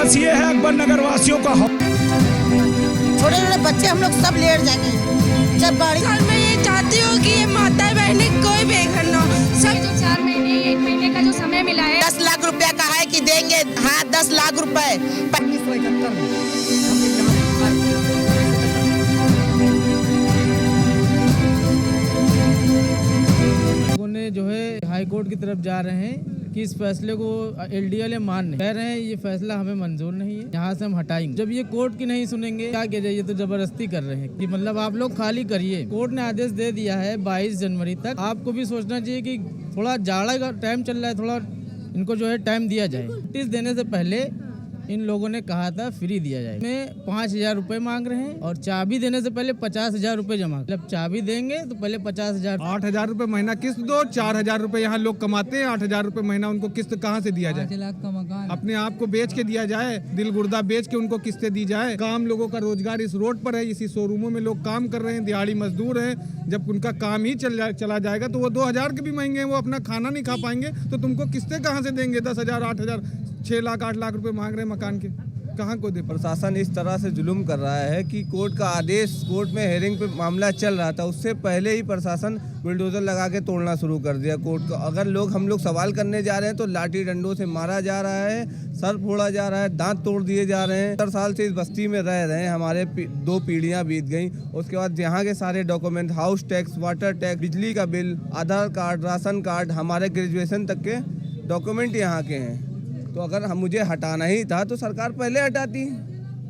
बस ये है अकबर नगर वासियों का छोटे छोटे बच्चे हम लोग सब लेट जाएंगे जब गाड़ी। सर मैं ये चाहती हूँ कि ये माता बहने कोई बेघर ना हो। सब जो 4 महीने 1 महीने का जो समय मिला है 10 लाख रुपया का है कि देंगे। हाँ 10 लाख रुपए। लोगों ने जो है हाई कोर्ट की तरफ जा रहे हैं कि इस फैसले को एलडीएल मान नहीं कह रहे हैं, ये फैसला हमें मंजूर नहीं है, यहाँ से हम हटाएंगे। जब ये कोर्ट की नहीं सुनेंगे क्या किया जाए, ये तो जबरदस्ती कर रहे हैं कि मतलब आप लोग खाली करिए। कोर्ट ने आदेश दे दिया है 22 जनवरी तक। आपको भी सोचना चाहिए कि थोड़ा जाड़ा का टाइम चल रहा है, थोड़ा इनको जो है टाइम दिया जाए। नोटिस देने से पहले इन लोगों ने कहा था फ्री दिया जाए, में 5,000 रुपए मांग रहे हैं और चाबी देने से पहले 50,000 रुपए जमा। मतलब चाबी देंगे तो पहले 50,000। 8,000 रुपए महीना किस्त दो, 4,000 रुपए यहाँ लोग कमाते हैं, 8,000 रुपए महीना उनको किस्त कहाँ से दिया जाए? 5 लाख का मकान अपने आप को बेच के दिया जाए, दिल गुर्दा बेच के उनको किस्तें दी जाए। काम लोगों का रोजगार इस रोड पर है, इसी शोरूमों में लोग काम कर रहे हैं, दिहाड़ी मजदूर हैं। जब उनका काम ही चला जाएगा तो वो 2,000 के भी महंगे हैं, वो अपना खाना नहीं खा पाएंगे तो तुमको किस्तें कहाँ से देंगे? 10,000, 8,000, 6 लाख 8 लाख रुपए मांग रहे हैं मकान के, कहाँ को दे? प्रशासन इस तरह से जुल्म कर रहा है कि कोर्ट का आदेश, कोर्ट में हेयरिंग पे मामला चल रहा था, उससे पहले ही प्रशासन बुलडोजर लगा के तोड़ना शुरू कर दिया कोर्ट का। अगर हम लोग सवाल करने जा रहे हैं तो लाठी डंडों से मारा जा रहा है, सर फोड़ा जा रहा है, दांत तोड़ दिए जा रहे हैं। 70 साल से इस बस्ती में रह रहे हैं, हमारे 2 पीढ़ियाँ बीत गई। उसके बाद यहाँ के सारे document, house tax, water tax, बिजली का बिल, आधार कार्ड, राशन कार्ड, हमारे ग्रेजुएशन तक के डॉक्यूमेंट यहाँ के हैं। तो अगर मुझे हटाना ही था तो सरकार पहले हटाती,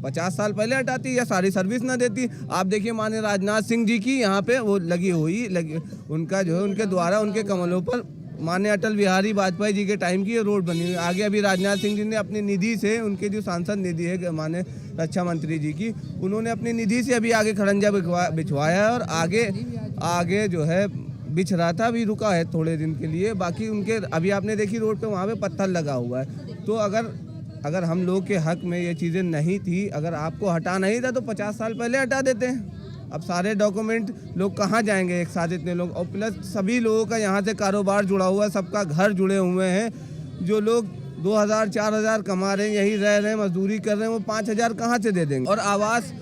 50 साल पहले हटाती या सारी सर्विस ना देती। आप देखिए माननीय राजनाथ सिंह जी की यहाँ पे वो लगी उनका जो है उनके द्वारा उनके कमलों पर माननीय अटल बिहारी वाजपेयी जी के टाइम की रोड बनी हुई। आगे अभी राजनाथ सिंह जी ने अपनी निधि से, उनके जो सांसद निधि है माननीय रक्षा मंत्री जी की, उन्होंने अपनी निधि से अभी आगे खड़ंजा बिछवाया है और आगे जो है बिछ रहा था, अभी रुका है थोड़े दिन के लिए। बाकी उनके अभी आपने देखी रोड पे वहाँ पे पत्थर लगा हुआ है। तो अगर हम लोग के हक में ये चीज़ें नहीं थी, अगर आपको हटाना ही था तो 50 साल पहले हटा देते हैं। अब सारे डॉक्यूमेंट लोग कहाँ जाएंगे एक साथ इतने लोग? और प्लस सभी लोगों का यहाँ से कारोबार जुड़ा हुआ है, सबका घर जुड़े हुए हैं। जो लोग 2,000 4,000 कमा रहे हैं, यही रह रहे हैं, मजदूरी कर रहे हैं, वो 5,000 कहाँ से दे देंगे? और आवास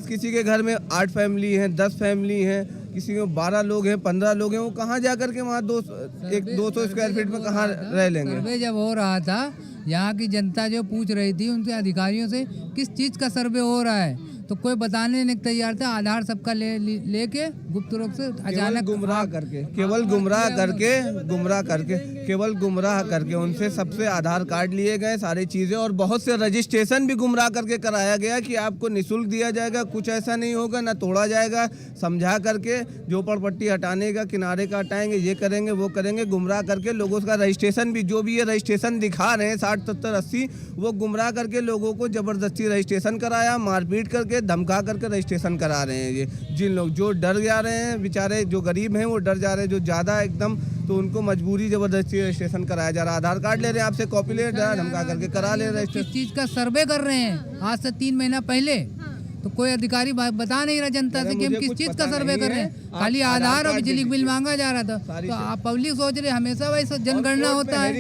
किसी के घर में 8 फैमिली हैं, 10 फैमिली हैं, किसी में 12 लोग हैं, 15 लोग हैं, वो कहाँ जा करके वहाँ 200 स्क्वायर फीट में कहाँ रह लेंगे? सर्वे जब हो रहा था, यहाँ की जनता जो पूछ रही थी उनसे अधिकारियों से किस चीज़ का सर्वे हो रहा है, तो कोई बताने नहीं तैयार था। आधार सबका लेके गुप्त रूप से अचानक केवल गुमराह करके उनसे सबसे आधार कार्ड लिए गए, सारी चीज़ें, और बहुत से रजिस्ट्रेशन भी गुमराह करके कराया गया कि आपको निःशुल्क दिया जाएगा, कुछ ऐसा नहीं होगा, ना तोड़ा जाएगा, समझा करके झोपड़पट्टी हटाने का, किनारे का हटाएंगे, ये करेंगे वो करेंगे, गुमराह करके लोगों का रजिस्ट्रेशन भी, जो भी ये रजिस्ट्रेशन दिखा रहे हैं 60 70 80, वो गुमराह करके लोगों को जबरदस्ती रजिस्ट्रेशन कराया, मारपीट करके धमका करके रजिस्ट्रेशन करा रहे हैं। ये जिन लोग जो डर जा रहे हैं, बेचारे जो गरीब हैं वो डर जा रहे हैं, जो ज़्यादा एकदम, तो उनको मजबूरी जबरदस्ती रजिस्ट्रेशन कराया जा रहा है। आधार कार्ड ले रहे हैं आपसे, कॉपी ले रहे हैं, धमका करके करा ले रहे हैं। किस चीज़ का सर्वे कर रहे हैं आज से 3 महीना पहले, तो कोई अधिकारी बता नहीं रहा जनता से कि हम किस चीज़ का सर्वे कर रहे हैं। खाली आधार और बिजली बिल मांगा जा रहा था। तो आप पब्लिक सोच रहे हमेशा वही जनगणना होता है,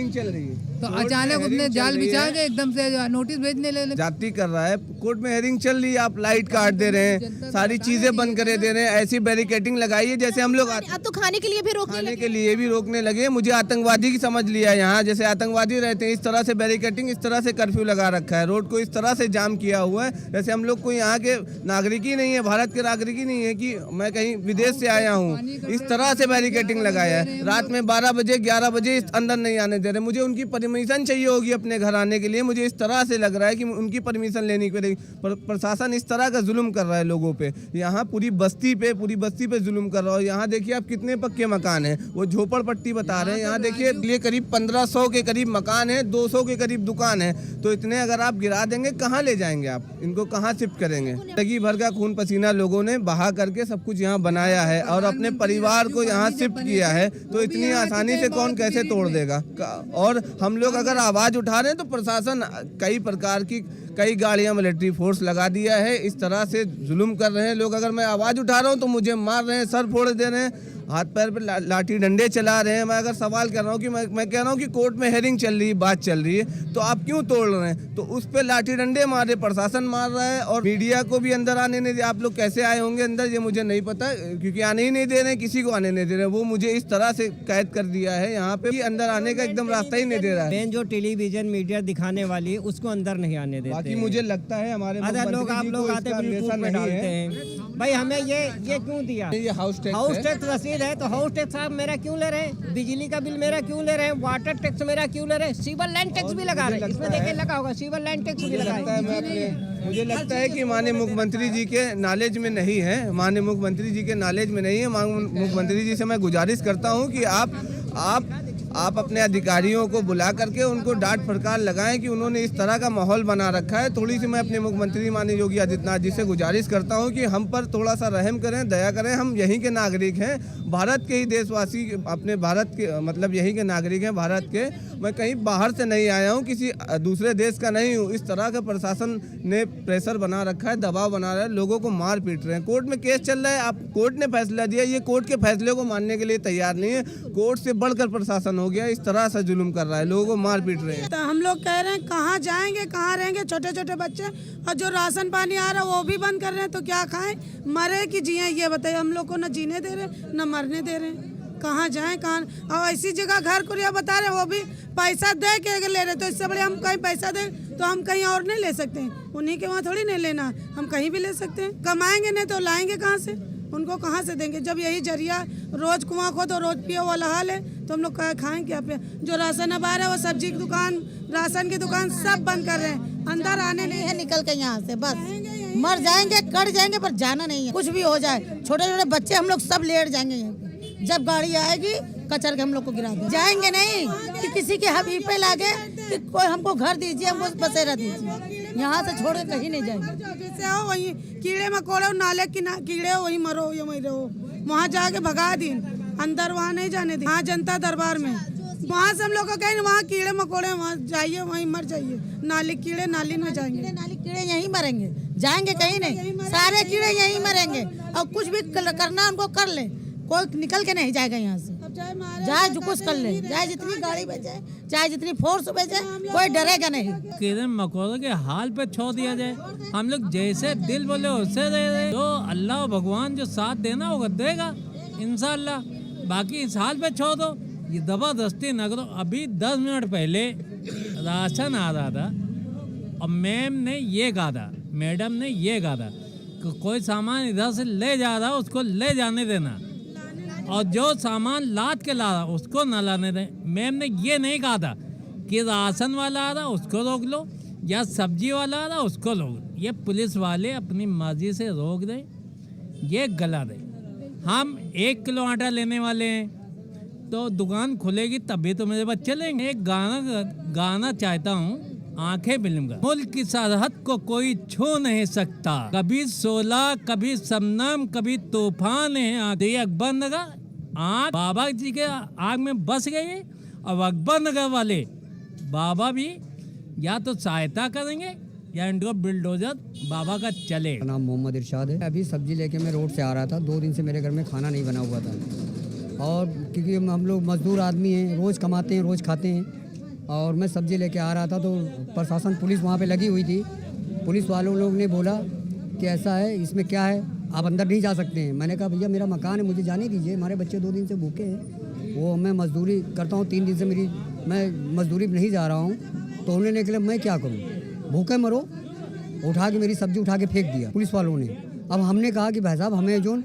तो अचानक उसने जाल बिछा के एकदम से नोटिस भेजने ले जाती कर रहा है। कोर्ट में हेयरिंग चल रही है, आप लाइट काट दे रहे हैं, सारी चीजें बंद करे दे रहे हैं, ऐसी बैरिकेटिंग लगाई है जैसे हम लोग तो खाने के लिए भी रोकने लगे। मुझे आतंकवादी की समझ लिया यहाँ, जैसे आतंकवादी रहते हैं इस तरह से बैरिकेटिंग, इस तरह से कर्फ्यू लगा रखा है, रोड को इस तरह से जाम किया हुआ है जैसे हम लोग को यहाँ के नागरिक ही नहीं है, भारत के नागरिक ही नहीं है कि मैं कहीं विदेश से आया हूँ। इस तरह से बैरिकेटिंग लगाया है। रात में 12 बजे 11 बजे अंदर नहीं आने दे रहे। मुझे उनकी परमिशन चाहिए होगी अपने घर आने के लिए, मुझे इस तरह से लग रहा है कि उनकी परमिशन लेनी पड़ेगी। प्रशासन इस तरह का जुल्म कर रहा है लोगों पे, यहाँ पूरी बस्ती पे जुल्म कर रहा है। यहाँ देखिए आप कितने पक्के मकान हैं, वो झोपड़पट्टी बता रहे हैं। यहाँ देखिए ये करीब 1500 के करीब मकान है, 200 के करीब दुकान है। तो इतने अगर आप गिरा देंगे कहाँ ले जाएंगे आप, इनको कहाँ शिफ्ट करेंगे? जिंदगी भर का खून पसीना लोगों ने बहा करके सब कुछ यहाँ बनाया है और अपने परिवार को यहाँ शिफ्ट किया है, तो इतनी आसानी से कौन कैसे तोड़ देगा? और हम लोग अगर आवाज उठा रहे हैं तो प्रशासन कई प्रकार की कई गाड़ियां मिलिट्री फोर्स लगा दिया है, इस तरह से जुल्म कर रहे हैं लोग। अगर मैं आवाज उठा रहा हूं तो मुझे मार रहे हैं, सर फोड़ दे रहे हैं। हाथ पैर पे लाठी डंडे चला रहे हैं। मैं अगर सवाल कर रहा हूँ कि मैं कह रहा हूँ कि कोर्ट में हेयरिंग चल रही है, बात चल रही है, तो आप क्यों तोड़ रहे हैं? तो उस पर लाठी डंडे मार रहे, प्रशासन मार रहा है और मीडिया को भी अंदर आने नहीं दे। आप लोग कैसे आए होंगे अंदर ये मुझे नहीं पता, क्योंकि आने ही नहीं दे रहे हैं, किसी को आने नहीं दे रहे। वो मुझे इस तरह से कैद कर दिया है यहाँ पे कि अंदर आने का एकदम रास्ता ही नहीं दे रहा है। मेन जो टेलीविजन मीडिया दिखाने वाली है उसको अंदर नहीं आने देते। बाकी मुझे लगता है हमारे लोग आप लोग आते बिल्कुल में डालते हैं भाई हमें ये क्यों दिया? ये हाउस टैक्स रसीद है तो हाउस टैक्स आप मेरा क्यों ले रहे हैं? बिजली का बिल मेरा क्यों ले रहे हैं? वाटर टैक्स मेरा क्यों ले रहे हैं? सिविल लैंड टैक्स भी लगा रहे हैं, इसमें देखिए लगा होगा सिविल लैंड टैक्स भी लगा है। मुझे लगता है कि माननीय मुख्यमंत्री जी के नॉलेज में नहीं है, माननीय मुख्यमंत्री जी के नॉलेज में नहीं है। मुख्यमंत्री जी से मैं गुजारिश करता हूं कि आप अपने अधिकारियों को बुला करके उनको डांट फटकार लगाएं कि उन्होंने इस तरह का माहौल बना रखा है। थोड़ी सी मैं अपने मुख्यमंत्री माननीय योगी आदित्यनाथ जी से गुजारिश करता हूं कि हम पर थोड़ा सा रहम करें, दया करें। हम यहीं के नागरिक हैं, भारत के ही देशवासी, अपने भारत के मतलब यहीं के नागरिक हैं भारत के। मैं कहीं बाहर से नहीं आया हूं, किसी दूसरे देश का नहीं हूं। इस तरह का प्रशासन ने प्रेशर बना रखा है, दबाव बना रहा है, लोगों को मार पीट रहे हैं। कोर्ट में केस चल रहा है, आप कोर्ट ने फैसला दिया, ये कोर्ट के फैसले को मानने के लिए तैयार नहीं है। कोर्ट से बढ़कर प्रशासन हो गया, इस तरह से जुल्म कर रहा है, लोगों को मार पीट रहे हैं। तो हम लोग कह रहे हैं कहाँ जाएंगे, कहाँ रहेंगे? छोटे छोटे बच्चे और जो राशन पानी आ रहा है वो भी बंद कर रहे हैं, तो क्या खाएं, मरे कि जिए? ये बताइए। हम लोग को न जीने दे रहे न मरने दे रहे हैं, कहाँ जाएं कहाँ? और ऐसी जगह घर कुरिया बता रहे, वो भी पैसा दे के ले रहे। तो इससे बड़े हम कहीं पैसा दे तो हम कहीं और नहीं ले सकते हैं, उन्हीं के वहाँ थोड़ी नहीं लेना, हम कहीं भी ले सकते हैं। कमाएंगे नहीं तो लाएंगे कहाँ से? उनको कहाँ से देंगे? जब यही जरिया रोज कुआं खो तो रोज पियो वाला हाल है, तो हम लोग खाएं क्या पे? जो राशन अब आ रहा है वो सब्जी की दुकान, राशन की दुकान सब बंद कर रहे हैं, अंदर आने नहीं है। निकल के यहाँ से बस मर जाएंगे, कट जाएंगे, पर जाना नहीं है। कुछ भी हो जाए, छोटे छोटे बच्चे हम लोग सब लेट जाएंगे यहाँ पे। जब गाड़ी आएगी कचर के हम लोग को गिरा दे जाएंगे नहीं कि किसी के हबीब पे लागे कि कोई हमको घर दीजिए, हमको बसेरा दीजिए। यहाँ से छोड़ के कहीं नहीं जाएंगे। जैसे हो वही कीड़े मकोड़े नाले की कीड़े हो, वही मरो वही रहो। वहाँ जाके भगा दी, अंदर वहाँ नहीं जाने दी। हाँ जनता दरबार में वहाँ से हम लोग को कहें वहाँ कीड़े मकोड़े, वहाँ जाइए, वहीं मर जाइए। नाली कीड़े नाली में जाएंगे, नाली कीड़े यहीं मरेंगे, जाएंगे कहीं नहीं। सारे कीड़े यहीं मरेंगे और कुछ भी करना उनको कर ले, कोई निकल के नहीं जाएगा यहाँ से। चाहे जो कुछ कर ले, चाहे जितनी गाड़ी बेचे, चाहे जितनी फोर्स बेचे, कोई डरेगा नहीं। कीड़े मकोड़ों के हाल पे छोड़ दिया जाए, हम लोग जैसे दिल बोले उससे दे दे। तो अल्लाह भगवान जो साथ देना होगा देगा इंशाअल्लाह। बाकी इस हाल पे छोड़ दो, ये जबरदस्ती न करो। अभी 10 मिनट पहले राशन आ रहा था और मैडम ने ये कहा था कि कोई सामान इधर से ले जा रहा उसको ले जाने देना, और जो सामान लाद के ला रहा उसको न लाने दें। मैम ने ये नहीं कहा था कि राशन वाला आ रहा उसको रोक लो या सब्जी वाला आ रहा उसको रोक। ये पुलिस वाले अपनी मर्जी से रोक दें, ये गलत है। हम 1 किलो आटा लेने वाले हैं तो दुकान खुलेगी तभी तो मेरे बच्चे लेंगे। एक गाना चाहता हूँ, आंखें मिलूंगा। मुल्क की सरहद को कोई छू नहीं सकता, कभी सोला कभी शबनम कभी तूफान है। अकबर नगर आग बाबा जी के आग में बस गए, और अकबर नगर वाले बाबा भी या तो सहायता करेंगे या इनको बिल्डोजर बाबा का चले। मेरा नाम मोहम्मद इरशाद है। अभी सब्जी लेके मैं रोड से आ रहा था, 2 दिन से मेरे घर में खाना नहीं बना हुआ था, और क्योंकि हम लोग मजदूर आदमी हैं, रोज़ कमाते हैं रोज़ खाते हैं, और मैं सब्जी लेके आ रहा था तो प्रशासन पुलिस वहाँ पे लगी हुई थी। पुलिस वालों लोग ने बोला कि ऐसा है, इसमें क्या है, आप अंदर नहीं जा सकते हैं। मैंने कहा भैया मेरा मकान है, मुझे जाने दीजिए, हमारे बच्चे 2 दिन से भूखे हैं, वो मैं मजदूरी करता हूँ, 3 दिन से मैं मजदूरी नहीं जा रहा हूँ। तो उन्होंने निकले मैं क्या करूँ, भूखे मरो, उठा के मेरी सब्जी उठा के फेंक दिया पुलिस वालों ने। अब हमने कहा कि भाई साहब हमें जो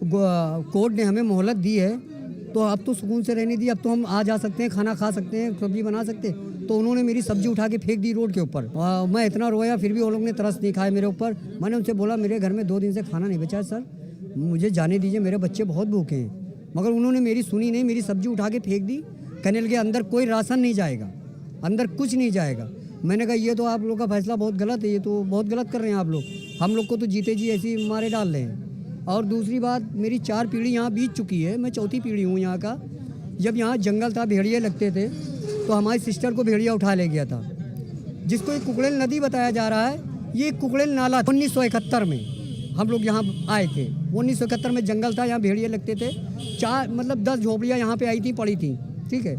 कोर्ट ने हमें मोहलत दी है तो अब तो सुकून से रहने दी, अब तो हम आ जा सकते हैं, खाना खा सकते हैं, सब्जी बना सकते हैं। तो उन्होंने मेरी सब्जी उठा के फेंक दी रोड के ऊपर। मैं इतना रोया, फिर भी वो लोग ने तरस नहीं खाया मेरे ऊपर। मैंने उनसे बोला मेरे घर में 2 दिन से खाना नहीं बचा है सर, मुझे जाने दीजिए, मेरे बच्चे बहुत भूखे हैं। मगर उन्होंने मेरी सुनी नहीं, मेरी सब्जी उठा के फेंक दी। कैनल के अंदर कोई राशन नहीं जाएगा, अंदर कुछ नहीं जाएगा। मैंने कहा ये तो आप लोग का फैसला बहुत गलत है, ये तो बहुत गलत कर रहे हैं आप लोग, हम लोग को तो जीते जी ऐसी मारे डाल रहे हैं। और दूसरी बात, मेरी 4 पीढ़ी यहाँ बीत चुकी है, मैं 4थी पीढ़ी हूँ यहाँ का। जब यहाँ जंगल था, भेड़िए लगते थे, तो हमारी सिस्टर को भेड़िया उठा ले गया था, जिसको एक कुकड़ेल नदी बताया जा रहा है। ये कुकड़ेल नाला 1971 में हम लोग यहाँ आए थे। 1971 में जंगल था, यहाँ भेड़िए लगते थे। 10 झोपड़ियाँ यहाँ पे आई थी, पड़ी थी, ठीक है।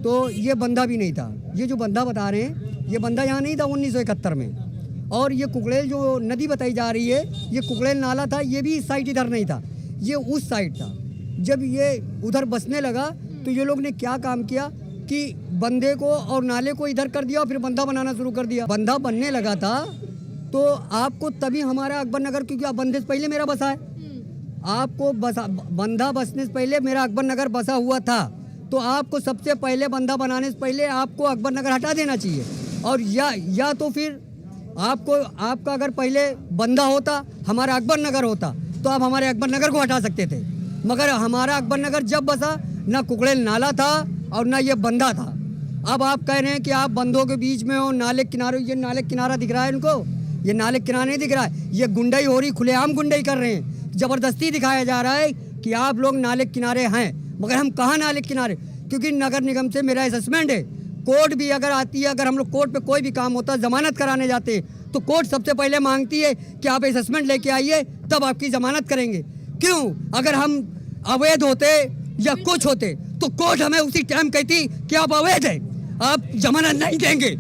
तो ये बंदा भी नहीं था, ये जो बंदा बता रहे हैं ये बंदा यहाँ नहीं था 1971 में। और ये कुकड़ेल जो नदी बताई जा रही है, ये कुकड़ेल नाला था, ये भी इस साइड इधर नहीं था, ये उस साइड था। जब ये उधर बसने लगा तो ये लोग ने क्या काम किया कि बंदे को और नाले को इधर कर दिया और फिर बंदा बनाना शुरू कर दिया। बंदा बनने लगा था तो आपको तभी हमारा अकबर नगर, क्योंकि आप बंदे से पहले मेरा बसा है, आपको बंदा बसने से पहले मेरा अकबर नगर बसा हुआ था, तो आपको सबसे पहले बंदा बनाने से पहले आपको अकबर नगर हटा देना चाहिए। और या तो फिर आपका अगर पहले बंदा होता, हमारा अकबर नगर होता, तो आप हमारे अकबर नगर को हटा सकते थे। मगर हमारा अकबर नगर जब बसा, ना कुकड़ेल नाला था और ना ये बंदा था। अब आप कह रहे हैं कि आप बंदों के बीच में हो, नाले किनारे, ये नाले किनारा दिख रहा है इनको, ये नाले किनारा नहीं दिख रहा है, ये गुंडाई हो रही, खुलेआम गुंडाई कर रहे हैं। ज़बरदस्ती दिखाया जा रहा है कि आप लोग नाले किनारे हैं, मगर हम कहाँ नाले किनारे, क्योंकि नगर निगम से मेरा असेसमेंट है। कोर्ट भी अगर आती है, अगर हम लोग कोर्ट पे कोई भी काम होता है, जमानत कराने जाते हैं, तो कोर्ट सबसे पहले मांगती है कि आप असेसमेंट लेके आइए, तब आपकी जमानत करेंगे। क्यों? अगर हम अवैध होते या कुछ होते तो कोर्ट हमें उसी टाइम कहती कि आप अवैध है, आप जमानत नहीं देंगे।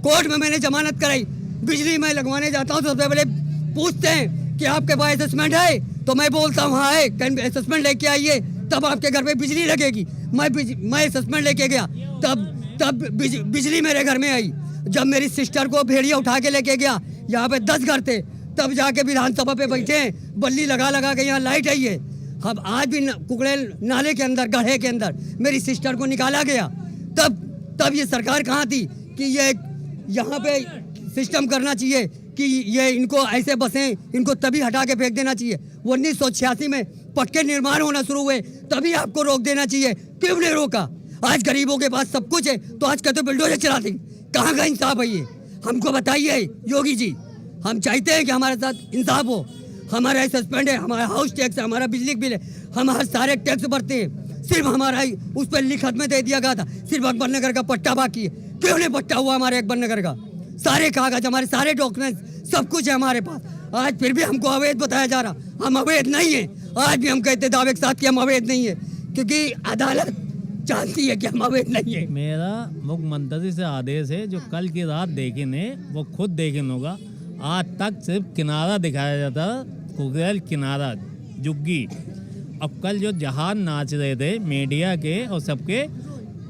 कोर्ट में मैंने जमानत कराई। बिजली मैं लगवाने जाता हूँ तो सबसे पहले पूछते हैं कि आपके पास असेसमेंट है, तो मैं बोलता हूँ हाँ है, असेसमेंट लेके आइए, तब आपके घर पे बिजली लगेगी। मैं असेसमेंट लेके गया, तब बिजली मेरे घर में आई। जब मेरी सिस्टर को भेड़िया उठा के लेके गया, यहाँ पे 10 घर थे, तब जाके विधानसभा पे बैठे हैं, बल्ली लगा के यहाँ लाइट आई है। अब आज भी कुकड़ेल नाले के अंदर, गड्ढे के अंदर मेरी सिस्टर को निकाला गया, तब ये सरकार कहाँ थी कि ये यहाँ पे सिस्टम करना चाहिए कि ये इनको ऐसे बसें, इनको तभी हटा के फेंक देना चाहिए। 1986 में पक्के निर्माण होना शुरू हुए, तभी आपको रोक देना चाहिए। क्यों नहीं रोका? आज गरीबों के पास सब कुछ है, तो आज कहते बिल्डोजर चला देंगे। कहाँ का इंसाफ है ये? हमको बताइए योगी जी। हम चाहते हैं कि हमारे साथ इंसाफ हो। हमारा सस्पेंड है, हमारा हाउस टैक्स है, हमारा बिजली बिल है, हम हर सारे टैक्स भरते हैं। सिर्फ हमारा उस पर लिखत में दे दिया गया था, सिर्फ अकबर नगर का पट्टा बाकी है। क्यों नहीं पट्टा हुआ हमारे अकबर नगर का? सारे कागज, हमारे सारे डॉक्यूमेंट्स, सब कुछ है हमारे पास। आज फिर भी हमको अवैध बताया जा रहा। हम अवैध नहीं है। आज भी हम कहते दावे के साथ कि हम अवैध नहीं है, क्योंकि अदालत जानती है कि हम अवैध नहीं है। मेरा मुख्यमंत्री से आदेश है, जो कल की रात देखे ने वो खुद देखे होगा। आज तक सिर्फ किनारा दिखाया जाता, कुकड़ेल किनारा, जुग्गी। अब कल जो जहाज नाच रहे थे मीडिया के और सबके,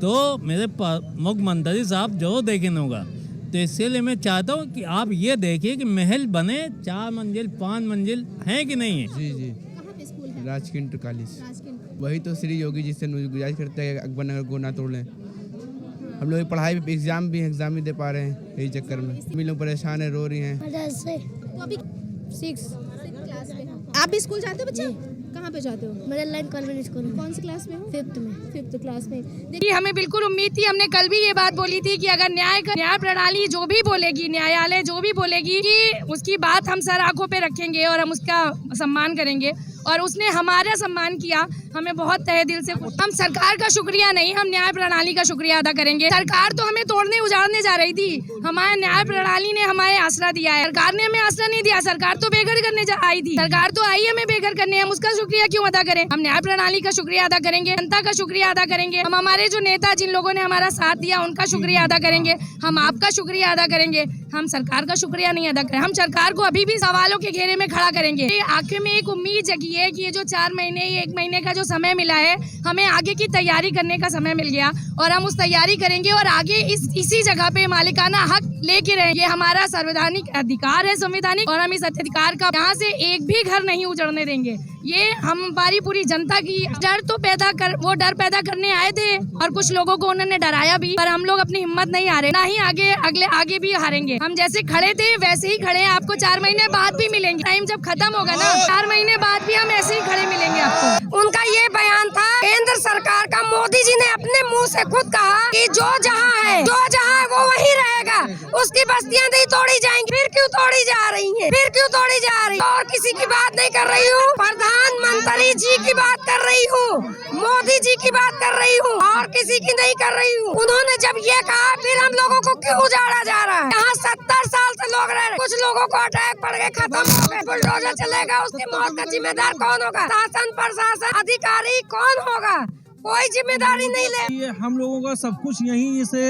तो मेरे मुख्यमंत्री साहब जो देखे होगा। तो इसलिए मैं चाहता हूँ कि आप ये देखिए कि महल बने 4 मंजिल 5 मंजिल हैं कि नहीं है। जी जी, राजकीय इंटर कॉलेज, वही तो श्री योगी जी से गुजारिश करते हैं अकबर नगर को ना तोड़ लें। हम लोग पढ़ाई भी, एग्जाम भी दे पा रहे हैं, यही चक्कर में हम लोग परेशान है, रो रही हैं। आप भी स्कूल जाते हो बच्चे? कहाँ पे जाते हो? मिडिल लाइन कॉन्वेंट स्कूल में। कौन सी क्लास में हो? 5th क्लास में। देखिए, हमें बिल्कुल उम्मीद थी, हमने कल भी ये बात बोली थी कि अगर न्याय प्रणाली जो भी बोलेगी, न्यायालय जो भी बोलेगी, कि उसकी बात हम सर आंखों पे रखेंगे और हम उसका सम्मान करेंगे। और उसने हमारा सम्मान किया, हमें बहुत तहे दिल से। हम सरकार का शुक्रिया नहीं, हम न्याय प्रणाली का शुक्रिया अदा करेंगे। सरकार तो हमें तोड़ने उजाड़ने जा रही थी, हमारे न्याय प्रणाली ने हमारे आसरा दिया है। सरकार ने हमें आसरा नहीं दिया, सरकार तो बेघर करने आई थी। सरकार तो आई हमें बेघर करने, हम उसका शुक्रिया क्यों अदा करें? हम न्याय प्रणाली का शुक्रिया अदा करेंगे, जनता का शुक्रिया अदा करेंगे। हम हमारे जो नेता, जिन लोगों ने हमारा साथ दिया, उनका शुक्रिया अदा करेंगे। हम आपका शुक्रिया अदा करेंगे, हम सरकार का शुक्रिया नहीं अदा करें। हम सरकार को अभी भी सवालों के घेरे में खड़ा करेंगे। आखिर में एक उम्मीद जगी है कि ये जो 4 महीने, 1 महीने का जो समय मिला है, हमें आगे की तैयारी करने का समय मिल गया और हम उस तैयारी करेंगे और आगे इसी जगह पे मालिकाना हक लेके रहेंगे। ये संवैधानिक अधिकार है, संवैधानिक, और हम इस अधिकार का यहाँ से एक भी घर नहीं उजड़ने देंगे। ये हमारी पूरी जनता की वो डर पैदा करने आए थे और कुछ लोगों को उन्होंने डराया भी, पर हम लोग अपनी हिम्मत नहीं हारे, ना ही आगे भी हारेंगे। हम जैसे खड़े थे वैसे ही खड़े हैं। आपको 4 महीने बाद भी मिलेंगे। टाइम जब खत्म होगा ना, 4 महीने बाद भी हम ऐसे ही खड़े मिलेंगे आपको। उनका ये बयान था केंद्र सरकार का, मोदी जी ने अपने मुंह से खुद कहा कि जो जहां है वो वहीं रहेगा, उसकी बस्तियां नहीं तोड़ी जाएंगी। फिर क्यों तोड़ी जा रही है, फिर क्यों तोड़ी जा रही? और किसी की बात नहीं कर रही हूँ, प्रधानमंत्री जी की बात कर रही हूँ, मोदी जी की बात कर रही हूँ, और किसी की नहीं कर रही हूँ। उन्होंने जब ये कहा फिर हम लोगों को क्यों उजाड़ा जा रहा है? यहाँ 70 साल से लोग रह रहे, कुछ लोगों को अटैक पड़ गए, खत्म हो गए। बुलडोजर चलेगा, उसकी मौत का जिम्मेदार कौन होगा? शासन प्रशासन अधिकारी कौन होगा? कोई जिम्मेदारी नहीं ले। ये हम लोगों का सब कुछ यहीं से,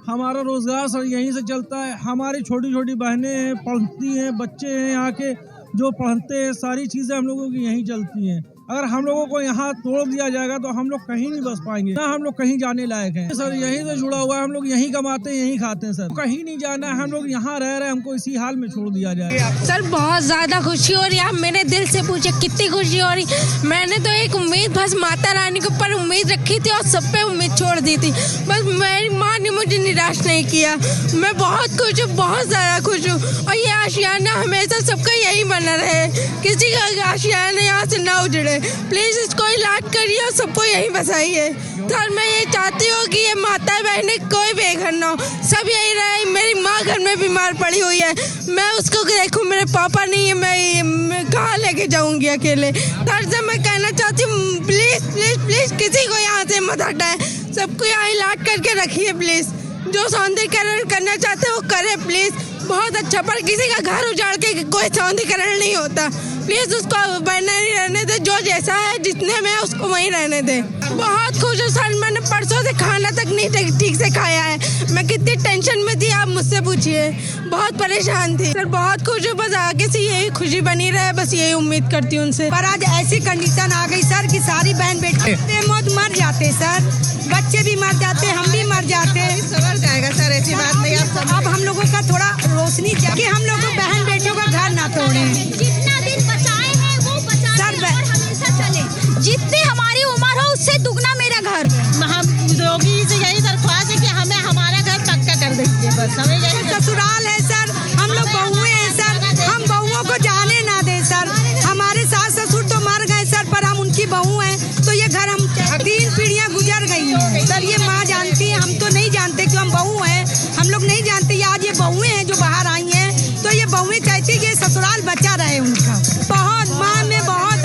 हमारा रोजगार सब यहीं से चलता है। हमारी छोटी छोटी बहनें हैं, पढ़ती हैं, बच्चे हैं यहाँ के जो पढ़ते हैं, सारी चीजें हम लोगों की यहीं चलती हैं। अगर हम लोगों को यहाँ तोड़ दिया जाएगा तो हम लोग कहीं नहीं बस पाएंगे, ना हम लोग कहीं जाने लायक हैं। सर यहीं से जुड़ा हुआ है, हम लोग यहीं कमाते हैं, यहीं खाते हैं सर, कहीं नहीं जाना है। हम लोग यहाँ रह रहे हैं, हमको इसी हाल में छोड़ दिया जाए। सर बहुत ज्यादा खुशी हो रही है। आप मेरे दिल से पूछे कितनी खुशी हो रही। मैंने तो एक उम्मीद बस माता रानी के ऊपर उम्मीद रखी थी और सब पे उम्मीद छोड़ दी थी, बस मेरी माँ ने मुझे निराश नहीं किया। मैं बहुत खुश हूँ, बहुत ज्यादा खुश हूँ। और ये आशियाना हमेशा सबका यही बना रहे, किसी का आशियाना यहाँ से ना उजड़े। प्लीज इसको इलाज करिए और सबको यही बचाइए। सर मैं ये चाहती हूँ कि ये माता बहनें कोई बेघर ना हो, सब यही रहे। मेरी माँ घर में बीमार पड़ी हुई है, मैं उसको देखूँ, मेरे पापा नहीं है, मैं कहाँ लेके जाऊँगी अकेले। सर से मैं कहना चाहती हूँ प्लीज प्लीज प्लीज किसी को यहाँ से मत हटाए, सबको यहाँ इलाज करके रखिए प्लीज। जो सौंदर्यीकरण करना चाहते हैं वो करे प्लीज, बहुत अच्छा। पर किसी का घर उजाड़ के कोई सौंदर्यीकरण नहीं होता। प्लीज उसको बना नहीं रहने दे, जो जैसा है जितने में है उसको वहीं रहने दे। बहुत खुश हूँ सर, मैंने परसों से खाना तक नहीं ठीक से खाया है। मैं कितनी टेंशन में थी आप मुझसे पूछिए, बहुत परेशान थी सर। बहुत खुश हूँ, बस आगे से यही खुशी बनी रहे, बस यही उम्मीद करती हूँ उनसे। पर आज ऐसी कंडीशन आ गई सर कि सारी बहन बेटे मौत मर जाते सर, बच्चे भी मर जाते, हम भी मर जाते। सवर जाएगा सर, ऐसी बात नहीं। अब हम लोगों का थोड़ा रोशनी कि हम लोग को बहन बेटियों का घर ना तोड़े। जितना दिन बचाए हैं वो बचाए और हमेशा चले। जितनी हमारी उम्र हो उससे दुगना मेरा घर। हम योगी से यही दरख्वास्त है कि हमें हमारा घर पक्का कर दीजिए, बस हमें यही। ससुराल है सर, हम लोग बहुएं हैं सर, हम बहुओं को जाने ना दे सर। हमारे सास ससुर तो मर गए सर, पर हम उनकी बहू हैं, तो ये घर हम 3 पीढ़ियां गुजर गई हैं सर। ये माँ जानती है, हम तो नहीं जानते कि हम बहू हैं, हम लोग नहीं जानते। ये आज ये बहुएं हैं जो बाहर आई हैं, तो ये बहुएं चाहती है कि ससुराल बचा रहे उनका। बहुत माँ में बहुत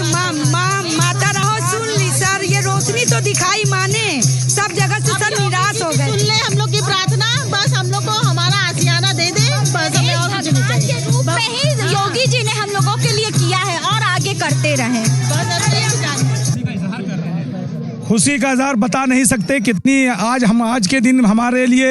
माता रहो, सुन ली सर, ये रोशनी तो दिखाई माने, सब जगह से सर निराश हो गए। सुन ले हम लोग की प्रार्थना, बस हम लोग को हमारा आशियाना दे दे, बस हमें और कुछ नहीं चाहिए। रूप में ही योगी जी ने हम लोगों के लिए किया है और आगे करते रहे। खुशी का इज़हार बता नहीं सकते कितनी आज के दिन हमारे लिए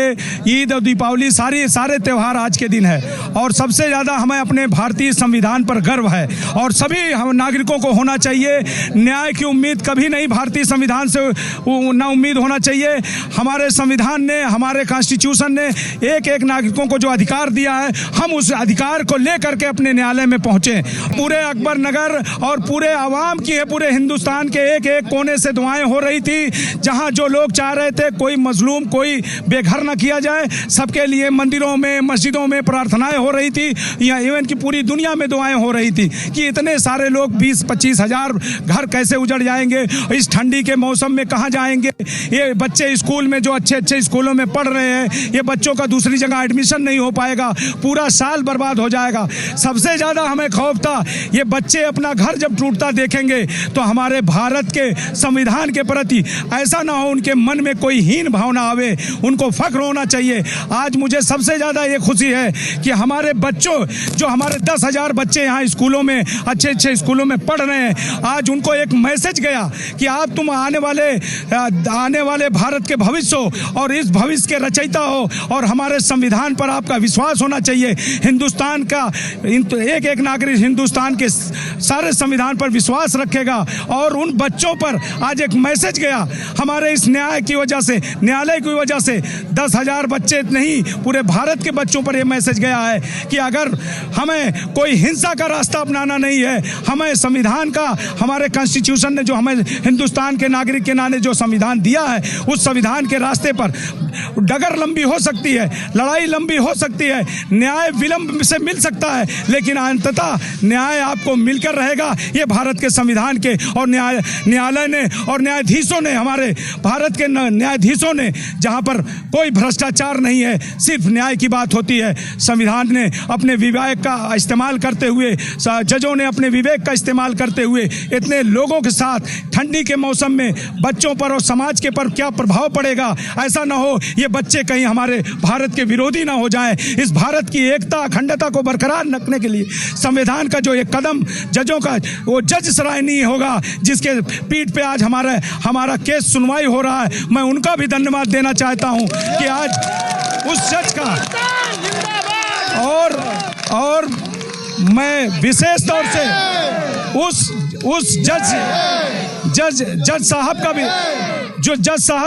ईद और दीपावली सारे त्यौहार आज के दिन है। और सबसे ज़्यादा हमें अपने भारतीय संविधान पर गर्व है और सभी हम नागरिकों को होना चाहिए। न्याय की उम्मीद कभी नहीं भारतीय संविधान से ना उम्मीद होना चाहिए। हमारे संविधान ने, हमारे कॉन्स्टिट्यूशन ने एक एक नागरिकों को जो अधिकार दिया है, हम उस अधिकार को लेकर के अपने न्यायालय में पहुँचे। पूरे अकबर नगर और पूरे आवाम की है, पूरे हिंदुस्तान के एक एक कोने से दुआएं हो रही थी, जहां जो लोग चाह रहे थे कोई मजलूम, कोई बेघर न किया जाए, सबके लिए मंदिरों में, मस्जिदों में प्रार्थनाएं हो रही थी। या इवन की पूरी दुनिया में दुआएं हो रही थी कि इतने सारे लोग 20-25 हजार घर कैसे उजड़ जाएंगे, इस ठंडी के मौसम में कहां जाएंगे। ये बच्चे स्कूल में जो अच्छे स्कूलों में पढ़ रहे हैं, ये बच्चों का दूसरी जगह एडमिशन नहीं हो पाएगा, पूरा साल बर्बाद हो जाएगा। सबसे ज़्यादा हमें खौफ था ये बच्चे अपना घर जब टूटता देखेंगे तो हमारे भारत के संविधान के प्रति ऐसा ना हो उनके मन में कोई हीन भावना आवे, उनको फख्र होना चाहिए। आज मुझे सबसे ज़्यादा ये खुशी है कि हमारे बच्चों, जो हमारे 10,000 बच्चे यहाँ स्कूलों में, अच्छे स्कूलों में पढ़ रहे हैं, आज उनको एक मैसेज गया कि आप तुम आने वाले भारत के भविष्य हो और इस भविष्य के रचयिता हो और हमारे संविधान पर आपका विश्वास होना चाहिए। हिंदुस्तान का एक एक नागरिक हिंदुस्तान के सारे संविधान पर विश्वास रखेगा और उन बच्चों पर आज एक मैसेज गया हमारे इस न्याय की वजह से, न्यायालय की वजह से 10,000 बच्चे नहीं, पूरे भारत के बच्चों पर यह मैसेज गया है कि अगर हमें कोई हिंसा का रास्ता अपनाना नहीं है, हमें संविधान का, हमारे कॉन्स्टिट्यूशन ने जो हमें हिंदुस्तान के नागरिक के नाते जो संविधान दिया है, उस संविधान के रास्ते पर डगर लंबी हो सकती है, लड़ाई लंबी हो सकती है, न्याय विलंब से मिल सकता है, लेकिन अंततः न्याय आपको मिलकर रहेगा। ये भारत के संविधान के और न्यायालय ने और न्यायाधीश न्यायाधीशों ने, हमारे भारत के न्यायाधीशों ने, जहां पर कोई भ्रष्टाचार नहीं है, सिर्फ न्याय की बात होती है। संविधान ने अपने विवेक का इस्तेमाल करते हुए, जजों ने अपने विवेक का इस्तेमाल करते हुए इतने लोगों के साथ ठंडी के मौसम में बच्चों पर और समाज के पर क्या प्रभाव पड़ेगा, ऐसा ना हो ये बच्चे कहीं हमारे भारत के विरोधी ना हो जाएं। इस भारत की एकता अखंडता को बरकरार रखने के लिए संविधान का जो एक कदम जजों का, वो जज सराहनीय होगा, जिसके पीठ पे आज हमारा केस सुनवाई हो रहा है। मैं उनका भी धन्यवाद देना चाहता हूं कि आज उस जज का और मैं विशेष तौर से उस जज साहब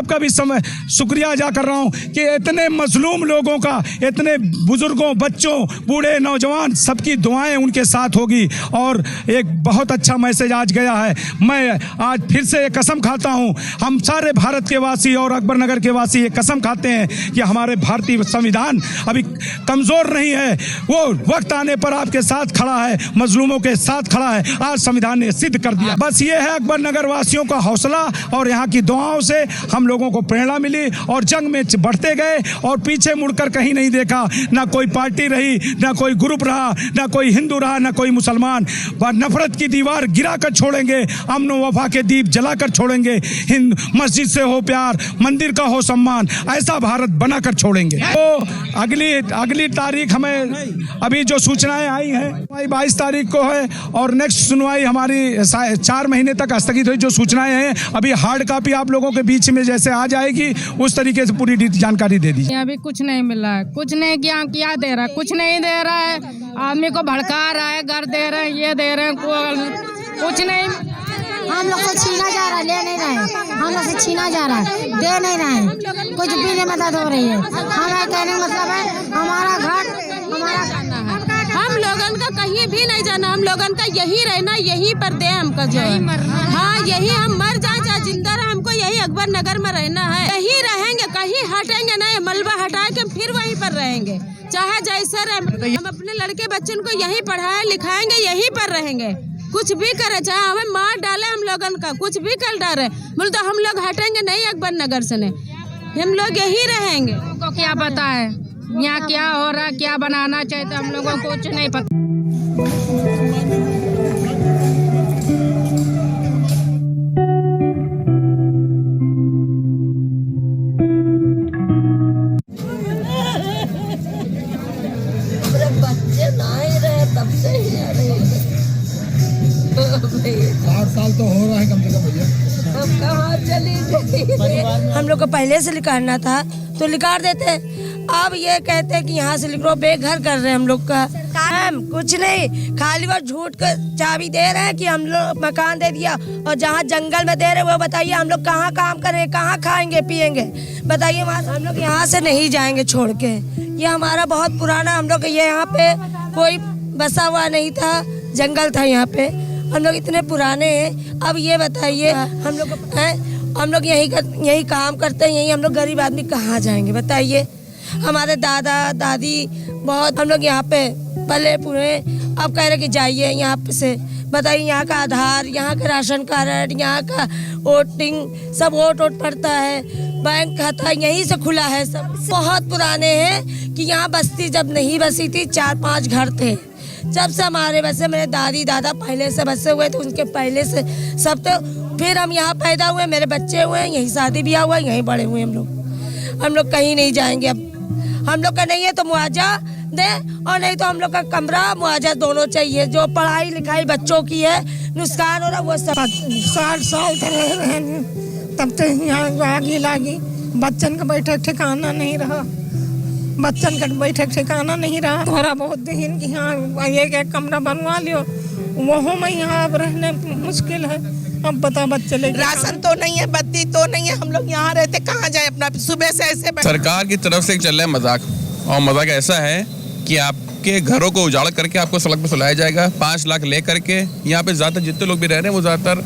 का भी शुक्रिया अदा कर रहा हूं कि इतने मजलूम लोगों का, इतने बुजुर्गों, बच्चों, बूढ़े, नौजवान, सबकी दुआएं उनके साथ होगी और एक बहुत अच्छा मैसेज आज गया है। मैं आज फिर से एक कसम खाता हूं, हम सारे भारत के वासी और अकबर नगर के वासी ये कसम खाते हैं कि हमारे भारतीय संविधान अभी कमजोर नहीं है, वो वक्त आने पर आपके साथ खड़ा है, मजलूमों के साथ खड़ा है। आज संविधान ने सिद्ध कर दिया। बस ये है अकबर नगर वासियों का हौसला और यहाँ की दुआओं से हम लोगों को प्रेरणा मिली और जंग में बढ़ते गए और पीछे मुड़कर कहीं नहीं देखा। ना कोई पार्टी रही, ना कोई ग्रुप रहा, ना कोई हिंदू रहा, ना कोई मुसलमान। नफरत की दीवार गिरा कर छोड़ेंगे, अमन वफा के दीप जलाकर छोड़ेंगे। मस्जिद से हो प्यार, मंदिर का हो सम्मान, ऐसा भारत बनाकर छोड़ेंगे। तो अगली तारीख हमें अभी जो सूचनाएं आई हैं 22 तारीख को है और नेक्स्ट सुनवाई हमारी 4 महीने तक स्थगित हुई। जो सूचनाएं हैं अभी हार्ड कॉपी आप लोगों के बीच में जैसे आ जाएगी उस तरीके से पूरी जानकारी दे दीजिए। अभी कुछ नहीं मिला है, कुछ नहीं क्या दे रहा है, कुछ नहीं दे रहा है। आदमी को भड़का रहा है, घर दे रहे हैं, ये दे रहे हैं, कुछ नहीं। हम लोग से छीना जा रहा है, ले नहीं रहे। हम लोग से छीना जा रहा है, दे नहीं रहे। कुछ भी नहीं मदद हो रही है। हमारा कहने का मतलब है हमारा घर हम लोगन का कहीं भी नहीं जाना, हम लोगन का यही रहना, यहीं पर दे हमका जो है। हाँ, यही हम मर जाए चाहे जिंदा रहे, हमको यही अकबर नगर में रहना है। यही रहेंगे, कहीं हटेंगे नहीं। मलबा हटा के फिर वहीं पर रहेंगे, चाहे जैसे रहे। हम अपने लड़के बच्चों को यहीं पढ़ाए लिखाएंगे, यहीं पर रहेंगे। कुछ भी करे, चाहे हमें मार डाले हम लोगन का, कुछ भी कर डाले, बोले तो हम लोग हटेंगे नहीं अकबर नगर से। नहीं, हम लोग यही रहेंगे। हमको क्या पता है यहाँ क्या हो रहा, क्या बनाना चाहिए, तो हम लोगों को कुछ नहीं पता। बच्चे ना ही रहे तब से ही आ रहे हैं। 8 साल तो हो रहा है कम से कम भैया। अब कहाँ चली गई? हम लोग को पहले से लिखाना था तो लिखा देते। अब ये कहते हैं कि यहाँ से लिख लो, बेघर कर रहे हैं हम लोग का। हम कुछ नहीं, खाली वो झूठ का चाबी दे रहे हैं कि हम लोग मकान दे दिया, और जहाँ जंगल में दे रहे वो बताइए हम लोग कहाँ काम करें, कहाँ खाएंगे पिएंगे बताइए। हम लोग यहाँ से नहीं जाएंगे छोड़ के। ये हमारा बहुत पुराना, हम लोग ये यहाँ पे कोई बसा हुआ नहीं था, जंगल था यहाँ पे। हम लोग इतने पुराने हैं। अब ये बताइए हम लोग यही काम करते हैं, यही हम लोग गरीब आदमी कहाँ जाएंगे बताइए। हमारे दादा दादी बहुत, हम लोग यहाँ पे पले पूरे, अब कह रहे कि जाइए यहाँ पे से बताइए। यहाँ का आधार, यहाँ का राशन कार्ड, यहाँ का वोटिंग, सब वोट पड़ता है, बैंक खाता यहीं से खुला है। सब बहुत पुराने हैं कि यहाँ बस्ती जब नहीं बसी थी 4-5 घर थे। जब से हमारे बसे, मेरे दादी दादा पहले से बसे हुए तो उनके पहले से सब, तो फिर हम यहाँ पैदा हुए, मेरे बच्चे हुए, यहीं शादी ब्याह हुआ, यहीं बड़े हुए हम लोग कहीं नहीं जाएंगे। अब हम लोग का नहीं है तो मुआवजा दे, और नहीं तो हम लोग का कमरा मुआवजा दोनों चाहिए। जो पढ़ाई लिखाई बच्चों की है नुकसान हो रहा वो सब। 60 साल तब तो यहाँ आगे लागी, बच्चन का बैठक ठिकाना नहीं रहा, बच्चन का बैठक ठिकाना नहीं रहा। थोड़ा बहुत दिन की यहाँ एक कमरा बनवा लियो, वो में यहाँ अब रहने मुश्किल है। अब बता बच्चे ले, राशन तो नहीं है, बत्ती तो नहीं है, हम लोग यहाँ रहते कहाँ जाए अपना। सुबह से ऐसे सरकार की तरफ से चल रहा है मजाक, और मजाक ऐसा है कि आपके घरों को उजाड़ करके आपको सड़क पर सुलाया जाएगा 5 लाख ले करके। यहाँ पे ज़्यादातर जितने लोग भी रह रहे हैं वो ज़्यादातर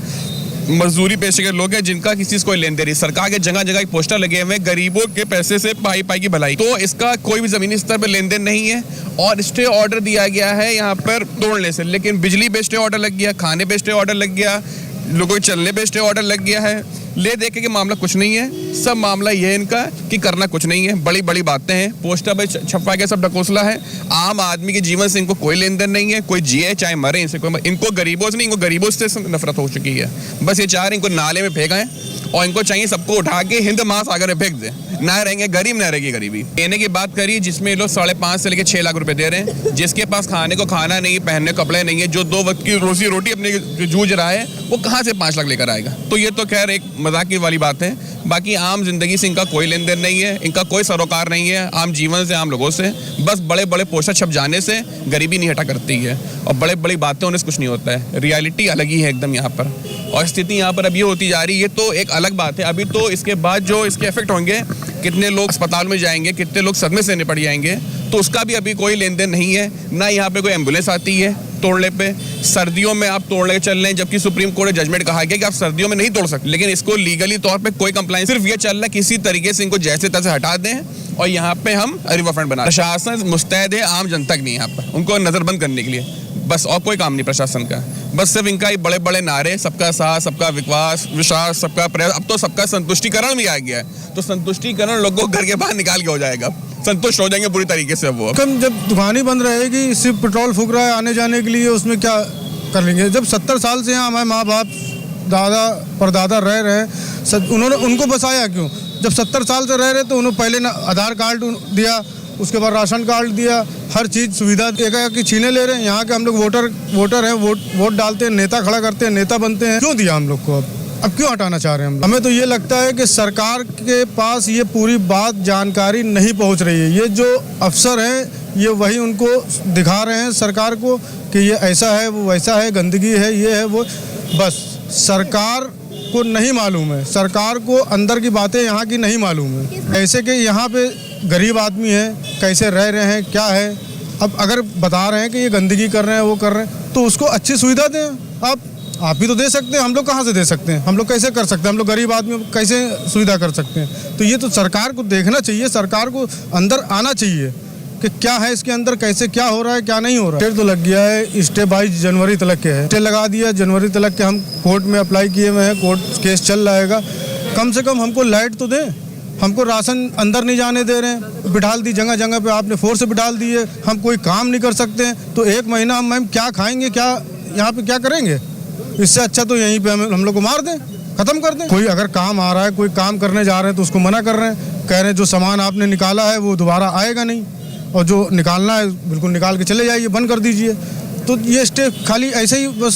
मजदूरी पेशे के लोग हैं जिनका किसी से कोई लेन देन नहीं। सरकार के जगह जगह पोस्टर लगे हुए हैं गरीबों के पैसे से पाई की भलाई, तो इसका कोई भी जमीनी स्तर पर लेन देन नहीं है। और स्टे ऑर्डर दिया गया है यहाँ पर तोड़ने से, लेकिन बिजली पे स्टे ऑर्डर लग गया, खाने पे स्टे ऑर्डर लग गया, लोगों के चलने पे स्टे ऑर्डर लग गया है। ले देखे कि मामला कुछ नहीं है, सब मामला ये है इनका कि करना कुछ नहीं है, बड़ी बड़ी बातें हैं, पोस्टर पे छपवा के सब ढकोसला है। आम आदमी के जीवन से इनको कोई लेन देन नहीं है, कोई जिए चाहे मरे, इनको गरीबों से नहीं, इनको गरीबों से नफरत हो चुकी है। बस ये चाह रहे हैं इनको नाले में फेंकाएं और इनको चाहिए सबको उठा के हिंद महासागर में फेंक दे, ना रहेंगे गरीब ना रहेगी गरीबी। देने की बात करिए जिसमें लोग 5.5 से लेकर 6 लाख रुपए दे रहे हैं, जिसके पास खाने को खाना नहीं, पहनने को कपड़े नहीं है, जो 2 वक्त की रोजी रोटी अपने जूझ रहा है, वो कहाँ से 5 लाख लेकर आएगा। तो ये तो खैर एक मजाक की वाली बात है। बाकी आम जिंदगी से इनका कोई लेन देन नहीं है, इनका कोई सरोकार नहीं है आम जीवन से, आम लोगों से। बस बड़े बड़े पोस्टर छप जाने से गरीबी नहीं हटा करती है और बड़े बड़ी बातें होने से कुछ नहीं होता है। रियलिटी अलग ही है एकदम यहाँ पर, और स्थिति यहाँ पर अब ये होती जा रही है तो एक अलग बात है। अभी तो इसके बाद जो इसके इफेक्ट होंगे, कितने लोग अस्पताल में जाएंगे, कितने लोग सदमे से निपट जाएंगे, तो उसका भी अभी कोई लेन देन नहीं है। ना यहाँ पे कोई एम्बुलेंस आती है तोड़ने पे। सर्दियों में आप तोड़ने के चल रहे हैं, जबकि सुप्रीम कोर्ट ने जजमेंट कहा गया कि आप सर्दियों में नहीं तोड़ सकते, लेकिन इसको लीगली तौर पे कोई कंप्लाइंस, सिर्फ ये चल रहा है किसी तरीके से इनको जैसे तैसे हटा दें और यहाँ पे हम रिवर फ्रंट बना। प्रशासन मुस्तैद है, आम जनता की नहीं यहाँ पर, उनको नजरबंद करने के लिए बस, और कोई काम नहीं प्रशासन का। बस सिर्फ इनका ही बड़े बड़े नारे, सबका साथ, सबका विश्वास, सबका प्रयास। अब तो सबका संतुष्टिकरण भी आ गया है, तो संतुष्टिकरण लोगों को घर के बाहर निकाल के हो जाएगा, संतुष्ट हो जाएंगे पूरी तरीके से। वो कम जब दुकान ही बंद रहेगी, सिर्फ पेट्रोल फूक रहा है आने जाने के लिए, उसमें क्या कर लेंगे। जब 70 साल से यहाँ हमारे माँ बाप दादा परदादा रह रहे, उन्होंने उनको बसाया क्यों? जब 70 साल से रह रहे तो उन्होंने पहले आधार कार्ड दिया, उसके बाद राशन कार्ड दिया, हर चीज़ सुविधा एक की छीने ले रहे हैं। यहाँ के हम लोग वोटर हैं, वोट डालते हैं, नेता खड़ा करते हैं, नेता बनते हैं। क्यों दिया हम लोग को? अब क्यों हटाना चाह रहे हैं हम? हमें तो ये लगता है कि सरकार के पास ये पूरी बात जानकारी नहीं पहुँच रही है। ये जो अफसर हैं ये वही उनको दिखा रहे हैं सरकार को कि ये ऐसा है, वो वैसा है, गंदगी है, ये है वो। बस सरकार को नहीं मालूम है, सरकार को अंदर की बातें यहाँ की नहीं मालूम है। ऐसे कि यहाँ पे गरीब आदमी है, कैसे रह रहे हैं, क्या है। अब अगर बता रहे हैं कि ये गंदगी कर रहे हैं, वो कर रहे हैं, तो उसको अच्छी सुविधा दें। आप ही तो दे सकते हैं, हम लोग कहाँ से दे सकते हैं? हम लोग कैसे कर सकते हैं? हम लोग गरीब आदमी कैसे सुविधा कर सकते हैं? तो ये तो सरकार को देखना चाहिए, सरकार को अंदर आना चाहिए कि क्या है इसके अंदर, कैसे क्या हो रहा है, क्या नहीं हो रहा है। स्टे तो लग गया है, स्टे 22 जनवरी तक के है, स्टे लगा दिया जनवरी तक के। हम कोर्ट में अप्लाई किए हुए हैं, कोर्ट केस चल रहेगा। कम से कम हमको लाइट तो दें, हमको राशन अंदर नहीं जाने दे रहे हैं, बिठाल दी जगह जगह पे आपने फोर्स से बिठाल दी है, हम कोई काम नहीं कर सकते हैं। तो 1 महीना हम क्या खाएंगे, क्या यहाँ पे क्या करेंगे? इससे अच्छा तो यहीं पे हम लोग को मार दें, खत्म कर दें। कोई अगर काम आ रहा है, कोई काम करने जा रहे हैं तो उसको मना कर रहे हैं, कह रहे हैं जो सामान आपने निकाला है वो दोबारा आएगा नहीं, और जो निकालना है बिल्कुल निकाल के चले जाइए, बंद कर दीजिए। तो ये स्टे खाली ऐसे ही बस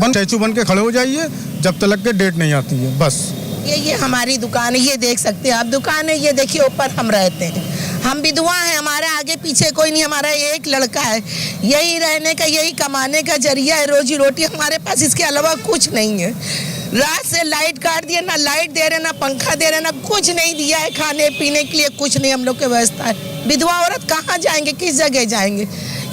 स्टैचू बन के खड़े हो जाइए जब तक के डेट नहीं आती है। बस ये हमारी दुकान है, ये देख सकते हैं आप, दुकान है, ये देखिए ऊपर हम रहते हैं, हम विधवा हैं, हमारे आगे पीछे कोई नहीं, हमारा एक लड़का है, यही रहने का, यही कमाने का जरिया है, रोजी रोटी हमारे पास, इसके अलावा कुछ नहीं है। रात से लाइट काट दिया, ना लाइट दे रहे, ना पंखा दे रहे, ना कुछ नहीं दिया है, खाने पीने के लिए कुछ नहीं हम लोग की व्यवस्था है। विधवा औरत कहाँ जाएंगे, किस जगह जाएंगे?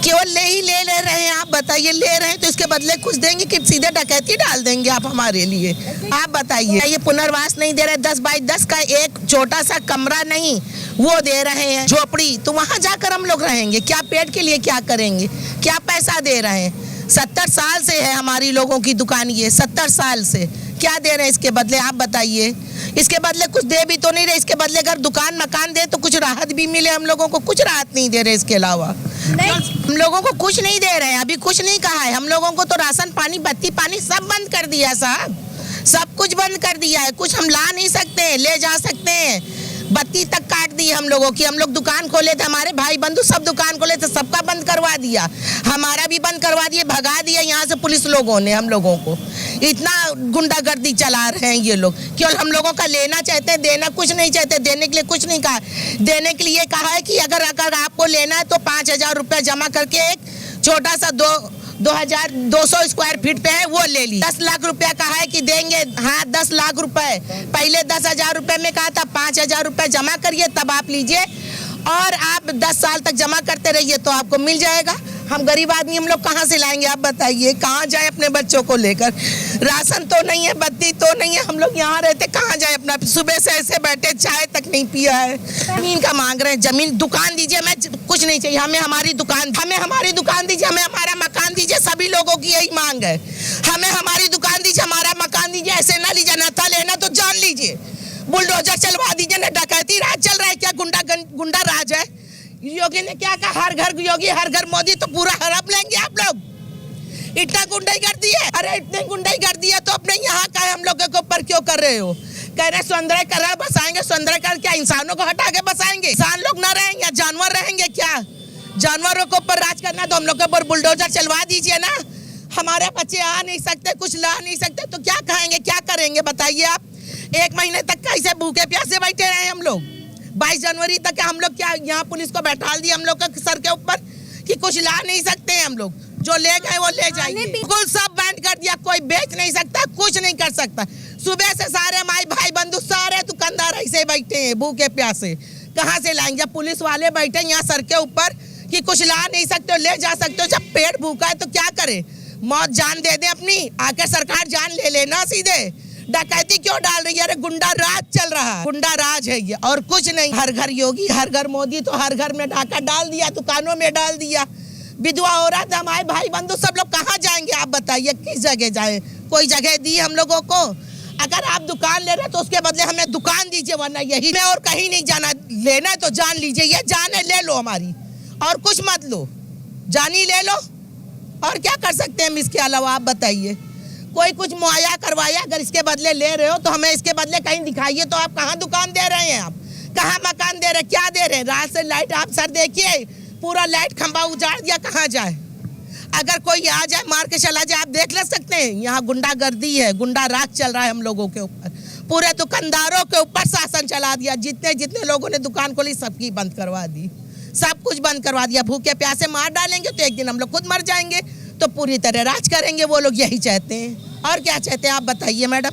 केवल ले रहे हैं। आप बताइए, ले रहे हैं तो इसके बदले कुछ देंगे कि सीधे डकैती डाल देंगे आप हमारे लिए? आप बताइए। ये पुनर्वास नहीं दे रहे, 10 बाई 10 का एक छोटा सा कमरा नहीं वो दे रहे हैं, झोपड़ी, तो वहाँ जाकर हम लोग रहेंगे क्या? पेट के लिए क्या करेंगे? क्या पैसा दे रहे हैं? 70 साल से है हमारी लोगों की दुकान, ये 70 साल से क्या दे रहे हैं इसके बदले? आप बताइए। इसके बदले कुछ दे भी तो नहीं रहे, इसके बदले अगर दुकान मकान दे तो कुछ राहत भी मिले। हम लोगों को कुछ राहत नहीं दे रहे, इसके अलावा हम लोगों को कुछ नहीं दे रहे हैं। अभी कुछ नहीं कहा है, हम लोगों को तो राशन पानी, बत्ती पानी सब बंद कर दिया साहब, सब कुछ बंद कर दिया है। कुछ हम ला नहीं सकते, ले जा सकते हैं, बत्ती तक काट दी हम लोगों की। हम लोग दुकान खोले थे, हमारे भाई बंधु सब दुकान खोले थे, सबका बंद करवा दिया, हमारा भी बंद करवा दिया, भगा दिया यहाँ से पुलिस लोगों ने हम लोगों को। इतना गुंडागर्दी चला रहे हैं ये लोग। केवल हम लोगों का लेना चाहते हैं, देना कुछ नहीं चाहते। देने के लिए कुछ नहीं कहा, देने के लिए कहा है कि अगर आपको लेना है तो 5000 रुपये जमा करके एक छोटा सा 2200 स्क्वायर फीट पे है वो ले ली। 10 लाख रुपया कहा है कि देंगे, हाँ 10 लाख रुपए, पहले 10,000 रुपए में कहा था 5,000 रुपए जमा करिए तब आप लीजिए, और आप 10 साल तक जमा करते रहिए तो आपको मिल जाएगा। हम गरीब आदमी हम लोग कहाँ से लाएंगे? आप बताइए, कहाँ जाए अपने बच्चों को लेकर? राशन तो नहीं है, बत्ती तो नहीं है, हम लोग यहाँ रहते कहाँ जाए? अपना सुबह से ऐसे बैठे, चाय तक नहीं पिया है। जमीन का मांग रहे हैं, जमीन, दुकान दीजिए, मैं कुछ नहीं चाहिए, हमें हमारी दुकान दीजिए, हमें हमारा मकान दीजिए। सभी लोगों की यही मांग है, हमें हमारी दुकान दीजिए, हमारा मकान दीजिए। ऐसे ना लीजिए, न था लेना तो जान लीजिए। दीजिए, बुलडोजर चलवा दीजिए ना। डकैती राज चल रहा है क्या? गुंडा राज है? योगी ने क्या कहा? हर घर योगी हर घर मोदी, तो पूरा हड़प लेंगे आप लोग। इतना गुंडाई कर दी है, अरे इतने गुंडाई कर दी है तो अपने यहाँ का है हम लोगों के ऊपर क्यों कर रहे हो? कह रहे सौंदर्यकरण बसाएंगे, सौंदर्यकरण क्या इंसानों को हटा के बसाएंगे? इंसान लोग ना रहेंगे या जानवर रहेंगे क्या? जानवरों के ऊपर राज करना तो हम लोग के ऊपर बुलडोजर चलवा दीजिए ना। हमारे बच्चे आ नहीं सकते, कुछ ला नहीं सकते तो क्या खाएंगे, क्या करेंगे बताइए आप? 1 महीने तक कैसे भूखे प्यासे बैठे रहे हम लोग? 22 जनवरी तक हम लोग क्या यहाँ पुलिस को बैठा दिया हम लोग के सर के ऊपर कि कुछ ला नहीं सकते हैं हम लोग? जो ले गए वो ले जाएंगे। बिल्कुल सब बैंड कर दिया, कोई बेच नहीं सकता, कुछ नहीं कर सकता। सुबह से सारे माई भाई बंधु सारे दुकानदार ऐसे बैठे हैं भूखे प्यासे। कहाँ से लाएंगे? पुलिस वाले बैठे यहाँ सर के ऊपर कि कुछ ला नहीं सकते हो, ले जा सकते हो। जब पेट भूखा है तो क्या करे? मौत जान दे दे अपनी, आके सरकार जान ले लेना सीधे। डकैती क्यों डाल रही है? अरे गुंडा राज चल रहा है, गुंडा राज है ये और कुछ नहीं। हर घर योगी हर घर मोदी, तो हर घर में डाका डाल दिया, दुकानों में डाल दिया। विधवा औरत हमारे भाई बंधु सब लोग कहाँ जाएंगे आप बताइए? किस जगह जाए? कोई जगह दी हम लोगों को? अगर आप दुकान ले रहे तो उसके बदले हमें दुकान दीजिए, वरना यही में और कहीं नहीं जाना। लेना है तो जान लीजिए, ये जान है ले लो हमारी, और कुछ मत लो, जान ही ले लो। और क्या कर सकते हैं हम इसके अलावा आप बताइए? कोई कुछ मुहैया करवाया, अगर इसके बदले ले रहे हो तो हमें इसके बदले कहीं दिखाइए। तो आप कहाँ दुकान दे रहे हैं? आप कहाँ मकान दे रहे हैं? क्या दे रहे हैं? रात से लाइट आप सर देखिए, पूरा लाइट खंभा उजाड़ दिया, कहाँ जाए? अगर कोई आ जाए मार के चला जाए, आप देख ले सकते हैं। यहाँ गुंडागर्दी है, गुंडा राज चल रहा है हम लोगों के ऊपर। पूरे दुकानदारों के ऊपर शासन चला दिया। जितने जितने लोगों ने दुकान खोली सबकी बंद करवा दी, सब कुछ बंद करवा दिया। भूखे प्यासे मार डालेंगे तो एक दिन हम लोग खुद मर जाएंगे, तो पूरी तरह राज करेंगे वो लोग, यही चाहते हैं। और क्या चाहते हैं आप बताइए मैडम?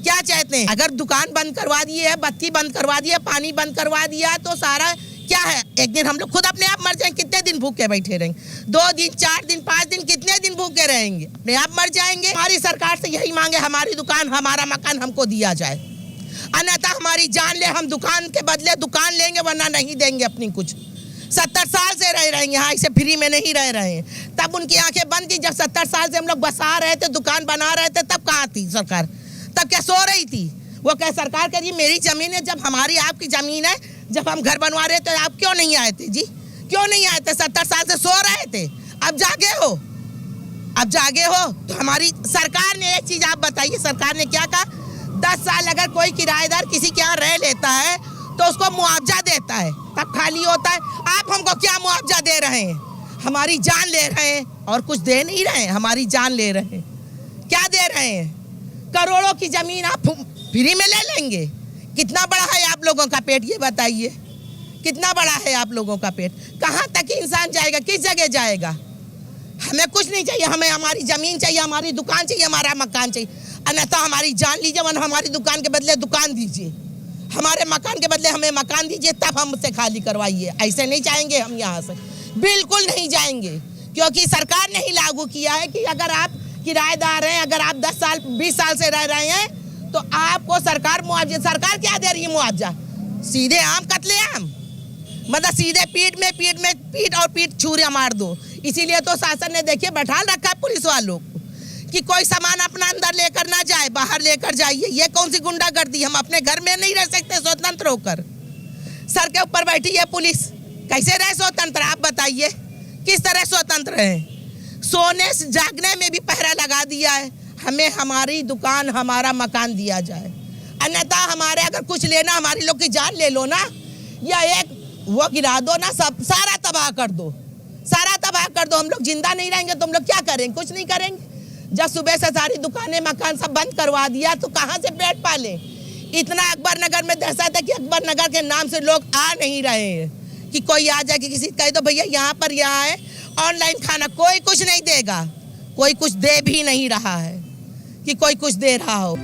क्या चाहते हैं? अगर दुकान बंद करवा दिए है, बत्ती बंद करवा दिया, पानी बंद करवा दिया, तो सारा क्या है? एक दिन हम लोग खुद अपने आप मर जाएंगे। कितने दिन भूखे बैठे रहेंगे? 2 दिन 4 दिन 5 दिन, कितने दिन भूखे रहेंगे? अपने आप मर जाएंगे। हमारी सरकार से यही मांगे, हमारी दुकान हमारा मकान हमको दिया जाए, अन्यथा हमारी जान ले। हम दुकान के बदले दुकान लेंगे, वरना नहीं देंगे अपनी कुछ। 70 साल से रह रहे हैं यहाँ, इसे फ्री में नहीं रह रहे हैं। तब उनकी आंखें बंद थी जब 70 साल से हम लोग बसा रहे थे, दुकान बना रहे थे, तब कहाँ थी सरकार? तब क्या सो रही थी? वो क्या सरकार कह रही मेरी जमीन है? जब हमारी आपकी जमीन है, जब हम घर बनवा रहे थे आप क्यों नहीं आए थे जी? क्यों नहीं आए थे? 70 साल से सो रहे थे, अब जागे हो? अब जागे हो तो हमारी सरकार ने एक चीज आप बताइए, सरकार ने क्या कहा? 10 साल अगर कोई किराएदार किसी के यहाँ रह लेता है तो उसको मुआवजा देता है, तब खाली होता है। आप हमको क्या मुआवजा दे रहे हैं? हमारी जान ले रहे हैं, और कुछ दे नहीं रहे हैं, हमारी जान ले रहे हैं। क्या दे रहे हैं? करोड़ों की जमीन आप फ्री में ले लेंगे। कितना बड़ा है आप लोगों का पेट ये बताइए? कितना बड़ा है आप लोगों का पेट? कहाँ तक इंसान जाएगा? किस जगह जाएगा? हमें कुछ नहीं चाहिए, हमें हमारी जमीन चाहिए, हमारी दुकान चाहिए, हमारा मकान चाहिए। अन्यथा हमारी जान लीजिए, वरना हमारी दुकान के बदले दुकान दीजिए, हमारे मकान के बदले हमें मकान दीजिए, तब हमसे खाली करवाइए। ऐसे नहीं जाएंगे हम यहाँ से, बिल्कुल नहीं जाएंगे, क्योंकि सरकार ने ही लागू किया है कि अगर आप किराएदार हैं, अगर आप 10 साल 20 साल से रह रहे हैं तो आपको सरकार मुआवजा। सरकार क्या दे रही है मुआवजा? सीधे आम कत्लेआम, मतलब सीधे पीठ और पीठ छुरियां मार दो। इसीलिए तो शासन ने देखिए बैठा रखा है पुलिस वालों को कि कोई सामान अपना अंदर लेकर ना जाए, बाहर लेकर जाइए। ये कौन सी गुंडागर्दी? हम अपने घर में नहीं रह सकते स्वतंत्र होकर? सर के ऊपर बैठी है पुलिस, कैसे रहे स्वतंत्र? आप बताइए किस तरह स्वतंत्र है? सोने जागने में भी पहरा लगा दिया है। हमें हमारी दुकान हमारा मकान दिया जाए, अन्यथा हमारे अगर कुछ लेना, हमारी लोग की जान ले लो ना, या एक वो गिरा दो ना, सब सारा तबाह कर दो, सारा तबाह कर दो। हम लोग जिंदा नहीं रहेंगे तो हम लोग क्या करेंगे? कुछ नहीं करेंगे। जब सुबह से सारी दुकानें मकान सब बंद करवा दिया तो कहाँ से पेट पाले? इतना अकबर नगर में दहशत है कि अकबर नगर के नाम से लोग आ नहीं रहे हैं कि कोई आ जाए कि किसी कहे तो भैया यहाँ पर यहाँ है ऑनलाइन खाना, कोई कुछ नहीं देगा, कोई कुछ दे भी नहीं रहा है कि कोई कुछ दे रहा हो।